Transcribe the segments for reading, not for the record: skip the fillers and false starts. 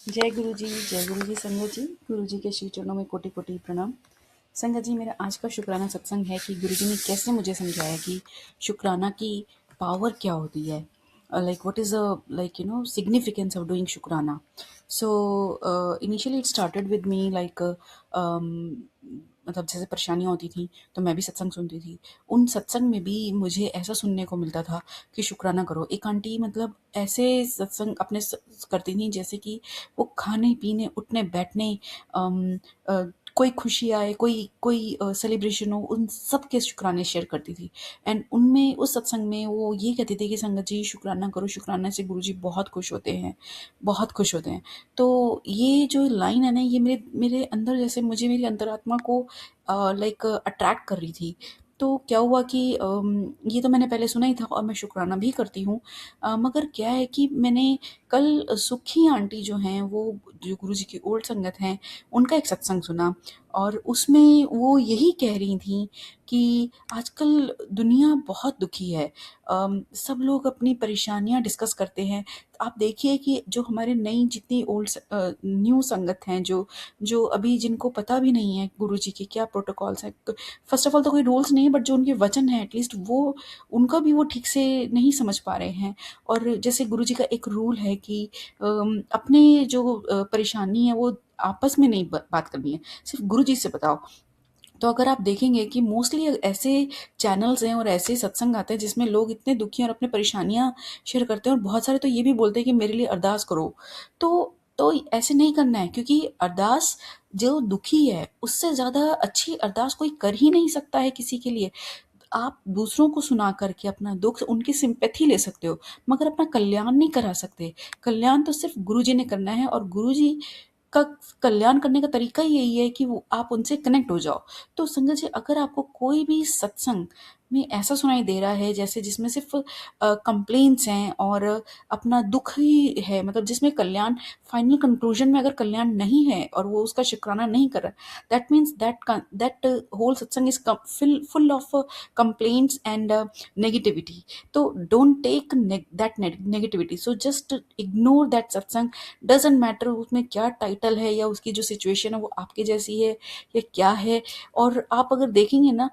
जय गुरु जी संगत जी। गुरु जी के श्री चरणों में कोटि कोटि प्रणाम। संगत जी, मेरा आज का शुक्राना सत्संग है कि गुरु जी ने कैसे मुझे समझाया कि शुक्राना की पावर क्या होती है, like what is like significance of doing शुक्राना। So initially it started with me like मतलब जैसे परेशानियाँ होती थी तो मैं भी सत्संग सुनती थी। उन सत्संग में भी मुझे ऐसा सुनने को मिलता था कि शुक्राना करो। एक आंटी मतलब ऐसे सत्संग अपने करती थी जैसे कि वो खाने पीने उठने बैठने अम, अ, कोई खुशी आए, कोई कोई सेलिब्रेशन हो, उन सब के शुक्राने शेयर करती थी। एंड उनमें उस सत्संग में वो ये कहते थे कि संगत जी शुक्राना करो, शुक्राना से गुरु जी बहुत खुश होते हैं, बहुत खुश होते हैं। तो ये जो लाइन है ना, ये मेरे मेरे अंदर जैसे मुझे मेरी अंतरात्मा को लाइक अट्रैक्ट कर रही थी। तो क्या हुआ कि ये तो मैंने पहले सुना ही था और मैं शुक्राना भी करती हूँ। मगर क्या है कि मैंने कल सुखी आंटी जो हैं, वो जो गुरु जी की ओल्ड संगत हैं, उनका एक सत्संग सुना और उसमें वो यही कह रही थी कि आजकल दुनिया बहुत दुखी है। सब लोग अपनी परेशानियाँ डिस्कस करते हैं। आप देखिए कि जो हमारे नई जितनी ओल्ड न्यू संगत हैं, जो जो अभी जिनको पता भी नहीं है गुरु जी के क्या प्रोटोकॉल्स हैं, फर्स्ट ऑफ ऑल तो कोई रूल्स नहीं है, बट जो उनके वचन है एटलीस्ट वो उनका भी वो ठीक से नहीं समझ पा रहे हैं। और जैसे गुरु जी का एक रूल है कि अपने जो परेशानी है वो आपस में नहीं बात करनी है, सिर्फ गुरु जी से बताओ। तो अगर आप देखेंगे कि मोस्टली ऐसे चैनल्स हैं और ऐसे सत्संग आते हैं जिसमें लोग इतने दुखी हैं और अपनी परेशानियां शेयर करते हैं, और बहुत सारे तो ये भी बोलते हैं कि मेरे लिए अरदास करो। तो ऐसे नहीं करना है, क्योंकि अरदास जो दुखी है उससे ज़्यादा अच्छी अरदास कोई कर ही नहीं सकता है किसी के लिए। आप दूसरों को सुना करके अपना दुख, उनकी सिंपैथी ले सकते हो, मगर अपना कल्याण नहीं करा सकते। कल्याण तो सिर्फ गुरु जी ने करना है, और गुरु जी का कल्याण करने का तरीका ही यही है कि वो आप उनसे कनेक्ट हो जाओ। तो संगत जी, अगर आपको कोई भी सत्संग में ऐसा सुनाई दे रहा है जैसे जिसमें सिर्फ कंप्लेंट्स हैं और अपना दुख ही है, मतलब जिसमें कल्याण, फाइनल कंक्लूजन में अगर कल्याण नहीं है और वो उसका शुक्राना नहीं कर रहा, दैट मीन्स दैट होल सत्संग is full of complaints and negativity. So don't take that negativity, so just ignore that satsang. Doesn't matter उसमें क्या टाइटल है या उसकी जो सिचुएशन है वो आपके जैसी है या क्या है। और आप अगर देखेंगे ना,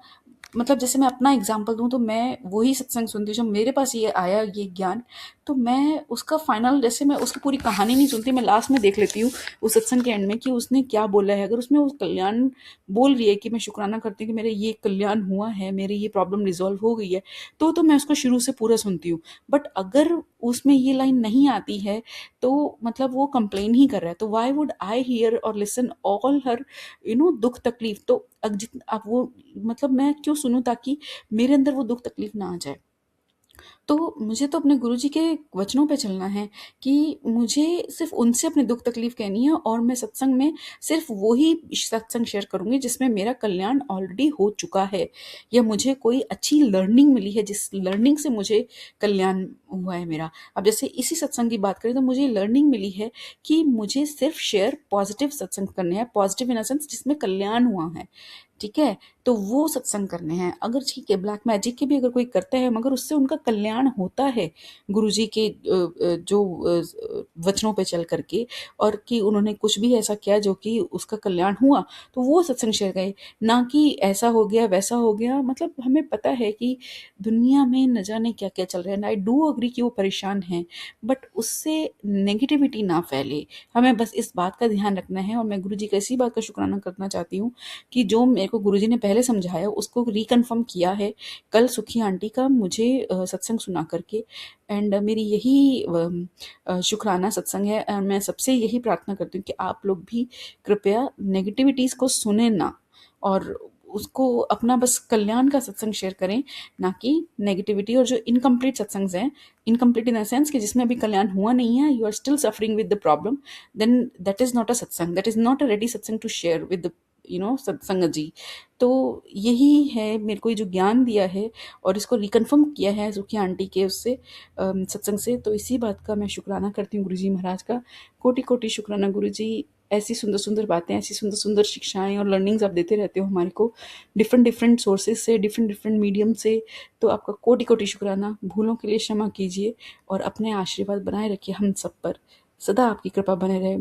मतलब जैसे मैं अपना एग्जांपल दूं तो मैं वही सत्संग सुनती हूँ जब मेरे पास ये आया ये ज्ञान, तो मैं उसका फाइनल, जैसे मैं उसकी पूरी कहानी नहीं सुनती, मैं लास्ट में देख लेती हूँ उस सत्संग के एंड में कि उसने क्या बोला है। अगर उसमें वो कल्याण बोल रही है कि मैं शुक्राना करती हूँ कि मेरे ये कल्याण हुआ है, मेरी ये प्रॉब्लम रिजॉल्व हो गई है, तो मैं उसको शुरू से पूरा सुनती हूँ। बट अगर उसमें ये लाइन नहीं आती है तो मतलब वो कंप्लेन ही कर रहा है, तो वाई वुड आई हियर और लिसन ऑल हर दुख तकलीफ। तो अब वो मतलब मैं क्यों सुनूं ताकि मेरे अंदर वो दुख तकलीफ ना आ जाए। तो मुझे तो अपने गुरुजी के वचनों पे चलना है कि मुझे सिर्फ उनसे अपनी दुख तकलीफ कहनी है, और मैं सत्संग में सिर्फ वही सत्संग शेयर करूंगी जिसमें मेरा कल्याण ऑलरेडी हो चुका है, या मुझे कोई अच्छी लर्निंग मिली है जिस लर्निंग से मुझे कल्याण हुआ है मेरा। अब जैसे इसी सत्संग की बात करें तो मुझे लर्निंग मिली है कि मुझे सिर्फ शेयर पॉजिटिव सत्संग करने हैं, पॉजिटिव इन सेंस जिसमें कल्याण हुआ है, ठीक है। तो वो सत्संग करने हैं। अगर ठीक है ब्लैक मैजिक के भी अगर कोई करता है मगर उससे उनका कल्याण होता है गुरुजी के जो वचनों पे चल करके, और कि उन्होंने कुछ भी ऐसा किया जो कि उसका कल्याण हुआ, तो वो सत्संग शेयर गए। ना कि ऐसा हो गया वैसा हो गया। मतलब हमें पता है कि दुनिया में न जाने क्या क्या चल रहा है, आई डू अग्री कि वो परेशान हैं, बट उससे नेगेटिविटी ना फैले। हमें बस इस बात का ध्यान रखना है, और मैं गुरुजी का इसी बात का शुक्राना करना चाहती हूँ कि जो मेरे को गुरुजी ने पहले समझाया उसको रिकन्फर्म किया है कल सुखी आंटी का मुझे सत्संग सुना करके। एंड मेरी यही शुक्राना सत्संग है। मैं सबसे यही प्रार्थना करती हूँ कि आप लोग भी कृपया नेगेटिविटीज़ को सुने ना, और उसको अपना बस कल्याण का सत्संग शेयर करें, ना कि नेगेटिविटी। और जो इनकम्प्लीट सत्संग्स हैं, इनकम्प्लीट इन द सेंस कि जिसमें अभी कल्याण हुआ नहीं है, you are still suffering with the problem, then that is not a satsang, that is not a ready satsang to share with satsang ji. तो यही है मेरे को ये जो ज्ञान दिया है और इसको रिकन्फर्म किया है सुखी आंटी के उससे सत्संग से, तो इसी बात का मैं शुक्राना करती हूँ गुरुजी महाराज का। कोटि कोटि शुक्राना गुरुजी। ऐसी सुंदर सुंदर बातें, ऐसी सुंदर सुंदर शिक्षाएं और लर्निंग्स आप देते रहते हो हमारे को, डिफरेंट डिफरेंट सोर्सेज से, डिफरेंट डिफरेंट मीडियम से। तो आपका कोटि कोटि शुक्राना। भूलों के लिए क्षमा कीजिए और अपने आशीर्वाद बनाए रखिए हम सब पर। सदा आपकी कृपा बने रहे।